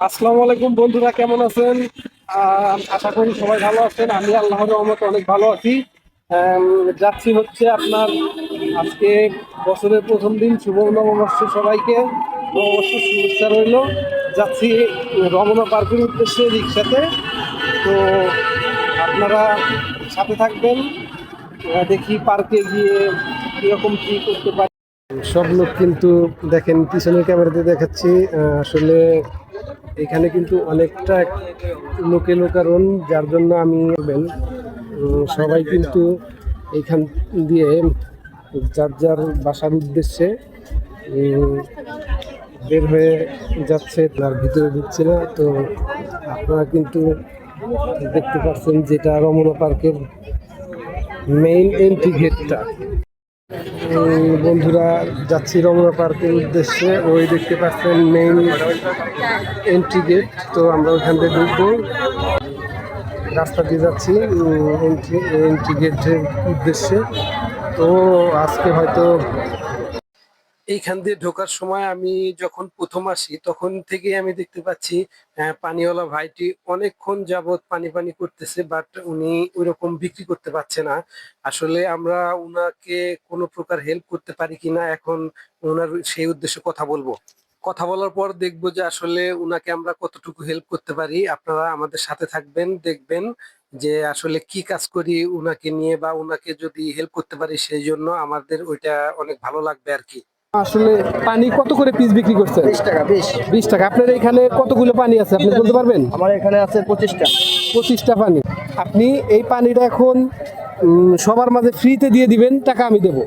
আসসালামু আলাইকুম বন্ধুরা, কেমন আছেন? আশা করি সবাই ভালো আছেন। আমি আল্লাহর রহমতে অনেক ভালো আছি। যাচ্ছি হচ্ছে আপনার আজকে বছরের প্রথম দিন, শুভ নববর্ষ সবাইকে। নববর্ষের শুভেচ্ছা রইল। যাচ্ছি রমনা পার্কের উদ্দেশ্যে রিক্সাতে। তো আপনারা সাথে থাকবেন। দেখি পার্কে গিয়ে কিরকম কি করতে পারি। সব লোক কিন্তু দেখেন, পিছনের ক্যামেরাতে দেখাচ্ছি। আসলে এখানে কিন্তু অনেকটা লোকারণ, যার জন্য আমি সবাই কিন্তু এখান দিয়ে যার যার বাসার উদ্দেশ্যে বের হয়ে যাচ্ছে, তার ভিতরে ঢুকছে না। তো আপনারা কিন্তু দেখতে পাচ্ছেন যেটা রমনা পার্কের মেইন এন্ট্রি গেটটা। বন্ধুরা, যাচ্ছি রমনা পার্কের উদ্দেশ্যে। ওই দেখতে পাচ্ছেন মেইন এন্ট্রি গেট। তো আমরা ওইখান থেকে ঢুকবো, রাস্তা দিয়ে যাচ্ছি এন্ট্রি গেটের উদ্দেশ্যে। তো আজকে হয়তো এইখান দিয়ে ঢোকার সময় আমি যখন প্রথম আসি তখন থেকে আমি দেখতে পাচ্ছি পানিওয়ালা ভাইটি অনেকক্ষণ যাবত পানি পানি করতেছে, বাট উনি ওইরকম বিক্রি করতে পারছে না। আসলে আমরা উনাকে কোনো প্রকার হেল্প করতে পারি কিনা, এখন ওনার সেই উদ্দেশ্যে কথা বলবো। কথা বলার পর দেখবো যে আসলে উনাকে আমরা কতটুকু হেল্প করতে পারি। আপনারা আমাদের সাথে থাকবেন, দেখবেন যে আসলে কি কাজ করি উনাকে নিয়ে, বা উনাকে যদি হেল্প করতে পারি সেই জন্য আমাদের ওইটা অনেক ভালো লাগবে আর কি। আসলে পানি কত করে পিস বিক্রি করছেন? 20 টাকা 20। 20 টাকা। আপনার এখানে কতগুলো পানি আছে আপনি বলতে পারবেন? আমার এখানে আছে 25টা। 25টা পানি। আপনি এই পানিটা এখন সবার মাঝে ফ্রিতে দিয়ে দিবেন, টাকা আমি দেবো।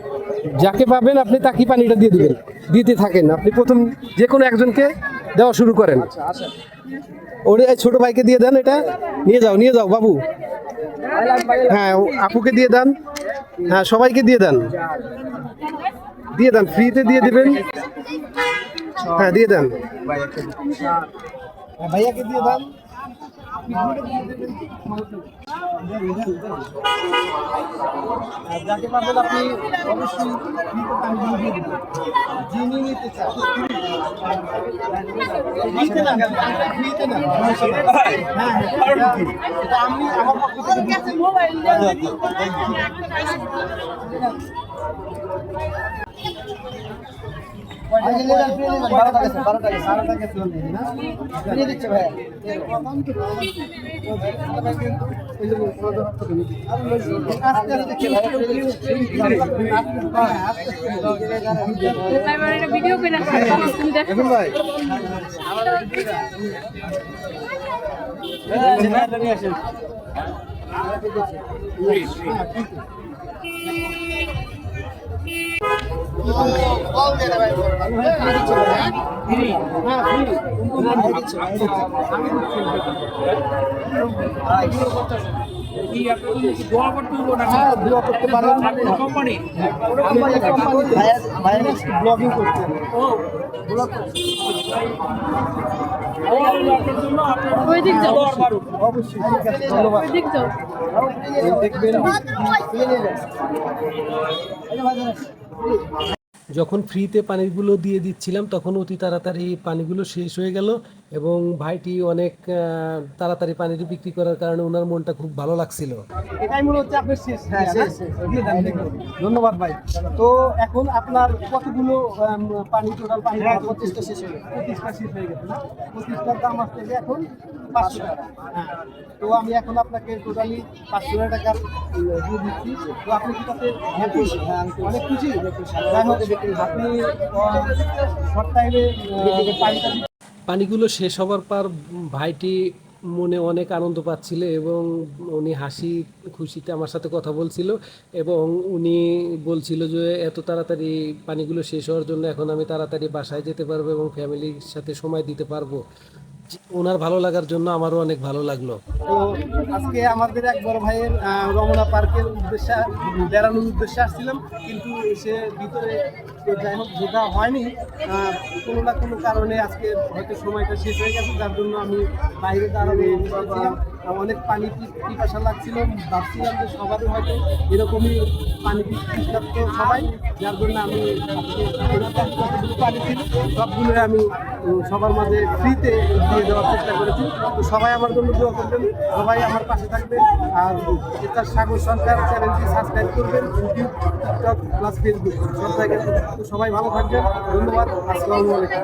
যাকে পাবেন আপনি তাকে পানিটা দিয়ে দিবেন, দিতে থাকেন। আপনি প্রথম যে কোনো একজনকে দেওয়া শুরু করেন। ওরে ছোট ভাইকে দিয়ে দেন, এটা নিয়ে যাও বাবু। হ্যাঁ, আপুকে দিয়ে দেন। হ্যাঁ, সবাইকে দিয়ে দেন, ফ্রিতে দিয়ে দিবেন। হ্যাঁ, দিয়ে দেন, ভাইয়াকে দিয়ে দেন। যাকে পাবেন আপনি অবশ্যই ফ্রিতে পানিগুলো দিয়ে দিবেন। যিনি নিতে চান ফ্রিতে নেন, ফ্রিতে নেন। হ্যাঁ, এটা আমি আমার পক্ষ থেকে দিচ্ছি। ভিডিও করে ব্লগিং করছেন। অবশ্যই, ঠিক আছে, ধন্যবাদ। দেখবেন যখন ফ্রিতে পানিগুলো দিয়ে দিচ্ছিলাম তখন অতি তাড়াতাড়ি পানিগুলো শেষ হয়ে গেল, এবং ভাইটি অনেক তাড়াতাড়ি পানিটি বিক্রি করার কারণে ওনার মনটা খুব ভালো লাগছিল। এটাই মনে হচ্ছে আপনার শেষ। হ্যাঁ, ধন্যবাদ ভাই। তো এখন আপনার কতগুলো পানি, টোটাল পানি? 25টা শেষ হয়ে গেছে। 25টা শেষ হয়ে গেছে না? 25টার দাম আসছে যে এখন 500 টাকা। হ্যাঁ, তো আমি এখন আপনাকে টোটালি 500 টাকার দিয়ে দিচ্ছি। তো আপনি কি তাতে খুশি? হ্যাঁ, অনেক খুশি। যাই হোক, আপনি শর্ট টাইমে পানিগুলো শেষ হবার পর ভাইটি মনে অনেক আনন্দ পাচ্ছিল, এবং উনি হাসি খুশিতে আমার সাথে কথা বলছিল, এবং উনি বলছিল যে এত তাড়াতাড়ি পানিগুলো শেষ হওয়ার জন্য এখন আমি তাড়াতাড়ি বাসায় যেতে পারবো এবং ফ্যামিলির সাথে সময় দিতে পারবো। ওনার ভালো লাগার জন্য আমারও অনেক ভালো লাগলো। তো আজকে আমাদের এক বড় ভাইয়ের রমনা পার্কের উদ্দেশ্যে বেড়ানোর উদ্দেশ্যে আসছিলাম, কিন্তু সে ভিতরে যাই হোক ঢোকা হয়নি। কোনো না কোনো কারণে আজকে হয়তো সময়টা শেষ হয়ে গেছে, যার জন্য আমি বাইরে দাঁড়ানো ছিলাম। অনেক পানি পিপাসা লাগছিল, ভাবছিলাম যে সবারই হয়তো এরকমই পানি তৃষ্ণার্ত সবাই, যার জন্য আমি পানি ছিল সবগুলো আমি সবার মাঝে ফ্রিতে দিয়ে দিয়ে দেওয়ার চেষ্টা করেছি। তো সবাই আমার জন্য দোয়া করবেন, সবাই আমার পাশে থাকবেন, আর এটা সাগর সরকার চ্যানেলটি সাবস্ক্রাইব করবেন, ইউটিউব, টিকটক প্লাস ফেসবুক সব জায়গায়। তো সবাই ভালো থাকবেন, ধন্যবাদ, আসসালামু আলাইকুম।